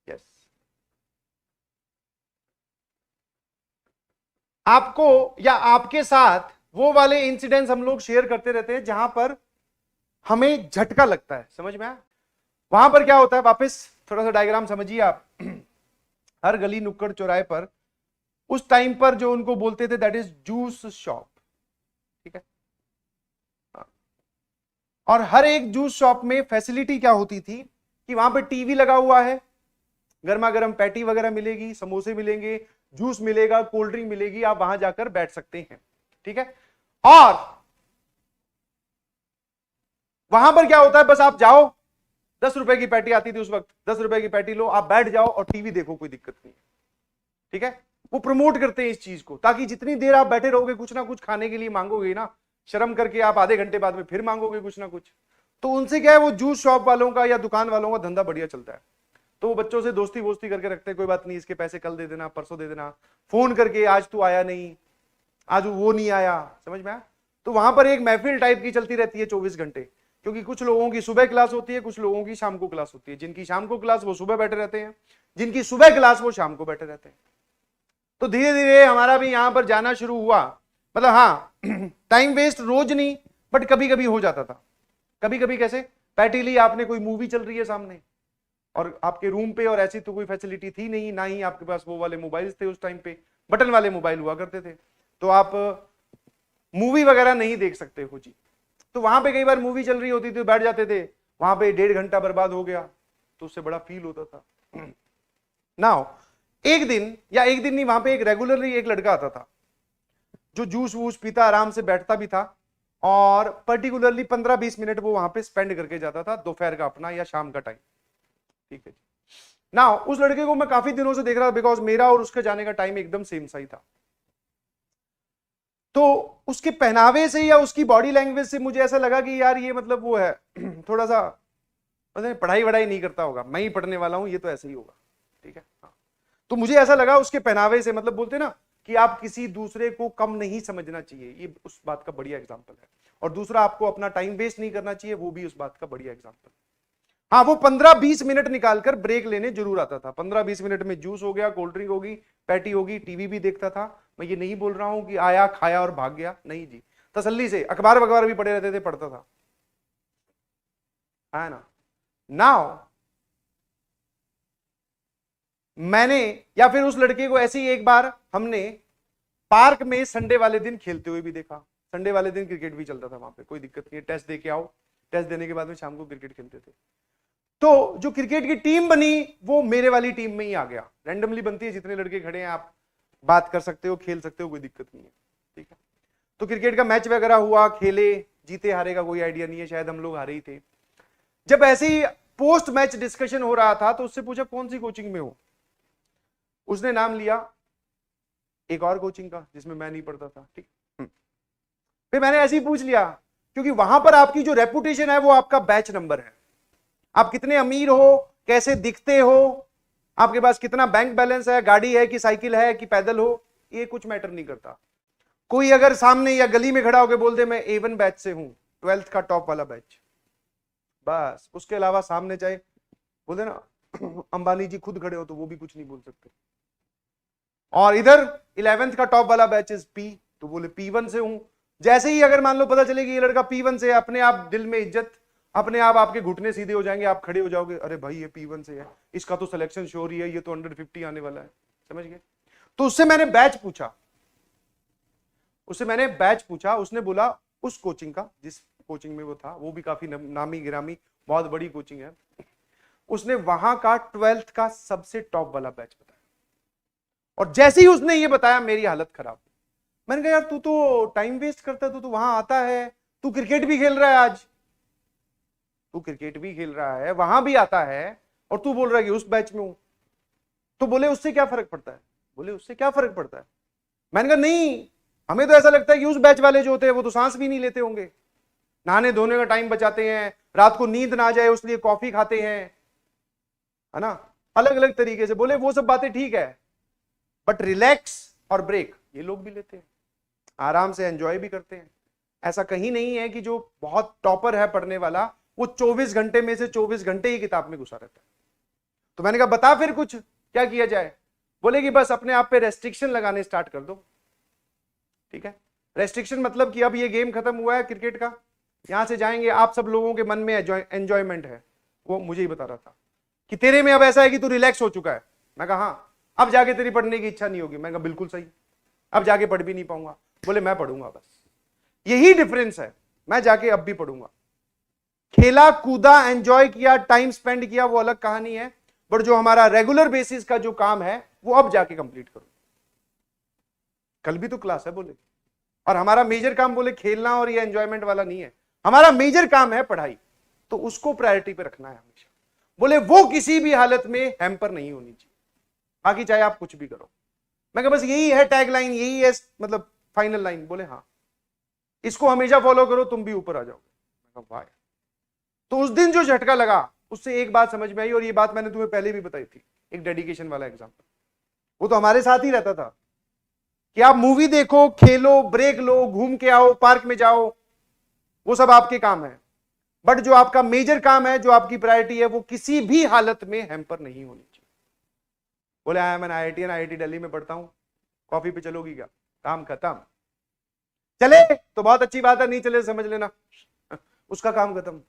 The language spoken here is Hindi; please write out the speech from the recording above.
यस, आपको या आपके साथ वो वाले इंसिडेंट्स हम लोग शेयर करते रहते हैं जहां पर हमें झटका लगता है, समझ में आया? वहां पर क्या होता है, वापस थोड़ा सा डायग्राम समझिए आप। हर गली नुक्कड़ चौराहे पर उस टाइम पर जो उनको बोलते थे दैट इज जूस शॉप, ठीक है। और हर एक जूस शॉप में फैसिलिटी क्या होती थी कि वहां पे टीवी लगा हुआ है, गर्मा गर्म पैटी वगैरह मिलेगी, समोसे मिलेंगे, जूस मिलेगा, कोल्ड ड्रिंक मिलेगी, आप वहां जाकर बैठ सकते हैं, ठीक है। और वहां पर क्या होता है, बस आप जाओ, 10 रुपए की पैटी आती थी उस वक्त, 10 रुपए की पैटी लो, आप बैठ जाओ और टीवी देखो, कोई दिक्कत नहीं, ठीक है। वो प्रमोट करते हैं इस चीज को, ताकि जितनी देर आप बैठे रहोगे कुछ ना कुछ खाने के लिए मांगोगे ना, शर्म करके आप आधे घंटे बाद में फिर मांगोगे कुछ ना कुछ। तो उनसे क्या है, वो जूस शॉप वालों का या दुकान वालों का धंधा बढ़िया चलता है। तो वो बच्चों से दोस्ती वोस्ती करके रखते हैं, कोई बात नहीं, इसके पैसे कल दे देना, परसों दे देना, फोन करके आज तू आया नहीं, आज वो नहीं आया, समझ में आया? तो वहां पर एक महफिल टाइप की चलती रहती है 24 घंटे, क्योंकि कुछ लोगों की सुबह क्लास होती है, कुछ लोगों की शाम को क्लास होती है। जिनकी शाम को क्लास वो सुबह बैठे रहते हैं, जिनकी सुबह क्लास वो शाम को बैठे रहते हैं। तो धीरे धीरे हमारा भी यहां पर जाना शुरू हुआ, मतलब हाँ टाइम वेस्ट रोज नहीं, बट कभी कभी हो जाता था। कभी कभी कैसे, पैटी ली आपने, कोई मूवी चल रही है सामने और आपके रूम पे, और ऐसी तो कोई फैसिलिटी थी नहीं, ना ही आपके पास वो वाले मोबाइल थे उस टाइम पे, बटन वाले मोबाइल हुआ करते थे, तो आप मूवी वगैरह नहीं देख सकते हो जी। तो वहां पे कई बार मूवी चल रही होती थी, बैठ जाते थे, वहां पे 1.5 घंटा बर्बाद हो गया, तो उससे बड़ा फील होता था। नाउ एक दिन, या एक दिन नहीं, वहां पे एक रेगुलरली एक लड़का आता था जो जूस वूस पीता, आराम से बैठता भी था, और पर्टिकुलरली 15-20 मिनट वो वहां पे स्पेंड करके जाता था, दोपहर का अपना या शाम का टाइम, ठीक है। नाउ उस लड़के को मैं काफी दिनों से देख रहा था, बिकॉज मेरा और उसके जाने का टाइम एकदम सेम सा ही था। तो उसके पहनावे से या उसकी बॉडी लैंग्वेज से मुझे ऐसा लगा कि यार ये मतलब वो है थोड़ा सा, मतलब पढ़ाई वढ़ाई नहीं करता होगा, मैं ही पढ़ने वाला हूं, ये तो ऐसे ही होगा, ठीक है। हाँ। तो मुझे ऐसा लगा उसके पहनावे से, मतलब बोलते ना कि आप किसी दूसरे को कम नहीं समझना चाहिए, ये उस बात का बढ़िया एग्जाम्पल है। और दूसरा, आपको अपना टाइम वेस्ट नहीं करना चाहिए, वो भी उस बात का बढ़िया एग्जाम्पल है। हाँ, वो 15-20 मिनट निकालकर ब्रेक लेने जरूर आता था। 15-20 मिनट में जूस हो गया, कोल्ड ड्रिंक होगी, पैटी होगी, टीवी भी देखता था। मैं ये नहीं बोल रहा हूं कि आया खाया और भाग गया, नहीं जी, तसल्ली से अखबार वखबार भी पढ़े रहते थे, पढ़ता था, है ना। नाउ मैंने, या फिर उस लड़के को ऐसे ही एक बार हमने पार्क में संडे वाले दिन खेलते हुए भी देखा। संडे वाले दिन क्रिकेट भी चलता था वहां पे, कोई दिक्कत नहीं है, टेस्ट दे के आओ, टेस्ट देने के बाद में शाम को क्रिकेट खेलते थे। तो जो क्रिकेट की टीम बनी वो मेरे वाली टीम में ही आ गया। रैंडमली बनती है, जितने लड़के खड़े हैं आप बात कर सकते हो, खेल सकते हो, कोई दिक्कत नहीं है, ठीक है। तो क्रिकेट का मैच वगैरह हुआ, खेले, जीते हारे का कोई आइडिया नहीं है, शायद हम लोग हारे ही थे। जब ऐसे ही पोस्ट मैच डिस्कशन हो रहा था तो उससे पूछा कौन सी कोचिंग में हो, उसने नाम लिया एक और कोचिंग का जिसमें मैं नहीं पढ़ता था, ठीक। फिर मैंने ऐसे ही पूछ लिया, क्योंकि वहां पर आपकी जो रेपुटेशन है वो आपका बैच नंबर है। आप कितने अमीर हो, कैसे दिखते हो, आपके पास कितना बैंक बैलेंस है, गाड़ी है कि साइकिल है कि पैदल हो, ये कुछ मैटर नहीं करता। कोई अगर सामने या गली में खड़ा होकर बोल दे मैं A1 बैच से हूं, 12th का टॉप वाला बैच, बस उसके अलावा सामने चाहे बोल दे ना अंबानी जी खुद खड़े हो तो वो भी कुछ नहीं बोल सकते। और इधर 11th का टॉप वाला बैच इज P, तो बोले P1 से हूं। जैसे ही अगर मान लो पता चलेगी ये लड़का P1 से, अपने आप दिल में इज्जत, अपने आप आपके घुटने सीधे हो जाएंगे, आप खड़े हो जाओगे, अरे भाई ये P1 से है, इसका तो सिलेक्शन श्योर ही है, ये तो अंडर 50 आने वाला है, समझ गए। तो उससे मैंने बैच पूछा, उसने बोला उस कोचिंग का, जिस कोचिंग में वो था, वो भी काफी नामी गिरामी बहुत बड़ी कोचिंग है, उसने वहां का 12th का सबसे टॉप वाला बैच बताया। और जैसे ही उसने ये बताया मेरी हालत खराब। मैंने कहा यार तू तो टाइम वेस्ट करता है, तू तो वहां आता है, तू क्रिकेट भी खेल रहा है, आज तू क्रिकेट भी खेल रहा है, वहां भी आता है, और तू बोल रहा है कि उस बैच में हूं। तो बोले उससे क्या फर्क पड़ता है, बोले उससे क्या फर्क पड़ता है। मैंने कहा नहीं, हमें तो ऐसा लगता है कि उस बैच वाले जो होते हैं वो तो सांस भी नहीं लेते होंगे, नहाने धोने का टाइम बचाते हैं, रात को नींद ना जाए उसलिए कॉफी खाते हैं, है ना, अलग अलग तरीके से। बोले वो सब बातें ठीक है, बट रिलैक्स और ब्रेक ये लोग भी लेते हैं, आराम से एंजॉय भी करते हैं। ऐसा कहीं नहीं है कि जो बहुत टॉपर है पढ़ने वाला वो 24 घंटे में से 24 घंटे ही किताब में घुसा रहता है। तो मैंने कहा बता फिर कुछ क्या किया जाए। बोले कि बस अपने आप पे रेस्ट्रिक्शन लगाने स्टार्ट कर दो। ठीक है, रेस्ट्रिक्शन मतलब कि अब ये गेम खत्म हुआ है क्रिकेट का, यहां से जाएंगे, आप सब लोगों के मन में एंजॉयमेंट है, वो मुझे ही बता रहा था कि तेरे में अब ऐसा है कि तू रिलैक्स हो चुका है। मैं कहा हाँ, अब जाके तेरी पढ़ने की इच्छा नहीं होगी। मैं कहा बिल्कुल सही, अब जाके पढ़ भी नहीं पाऊंगा। बोले मैं पढ़ूंगा, बस यही डिफरेंस है, मैं जाके अब भी पढ़ूंगा। खेला कूदा, एंजॉय किया, टाइम स्पेंड किया, वो अलग कहानी है, बट जो हमारा रेगुलर बेसिस का जो काम है वो अब जाके कंप्लीट करो। कल भी तो क्लास है बोले, और हमारा मेजर काम बोले खेलना और ये एंजॉयमेंट वाला नहीं है, हमारा मेजर काम है पढ़ाई, तो उसको प्रायोरिटी पे रखना है हमेशा। बोले वो किसी भी हालत में हैम्पर नहीं होनी चाहिए, बाकी चाहे आप कुछ भी करो। मैं कहा बस यही है टैग लाइन, यही है मतलब फाइनल लाइन। बोले हाँ, इसको हमेशा फॉलो करो, तुम भी ऊपर आ जाओगे। वाह। तो उस दिन जो झटका लगा, उससे एक बात समझ में आई, और ये बात मैंने तुम्हें पहले भी बताई थी, एक डेडिकेशन वाला एग्जांपल। वो तो हमारे साथ ही रहता था कि आप मूवी देखो, खेलो, ब्रेक लो, घूम के आओ, पार्क में जाओ, वो सब आपके काम है, बट जो आपका मेजर काम है, जो आपकी प्रायोरिटी है, वो किसी भी हालत में हैम्पर नहीं होनी चाहिए। बोले आया मैं IIT IIT दिल्ली में पढ़ता हूं, कॉफी पे चलोगी क्या? काम खत्म। चले तो बहुत अच्छी बात है, नहीं चले समझ लेना उसका काम खत्म।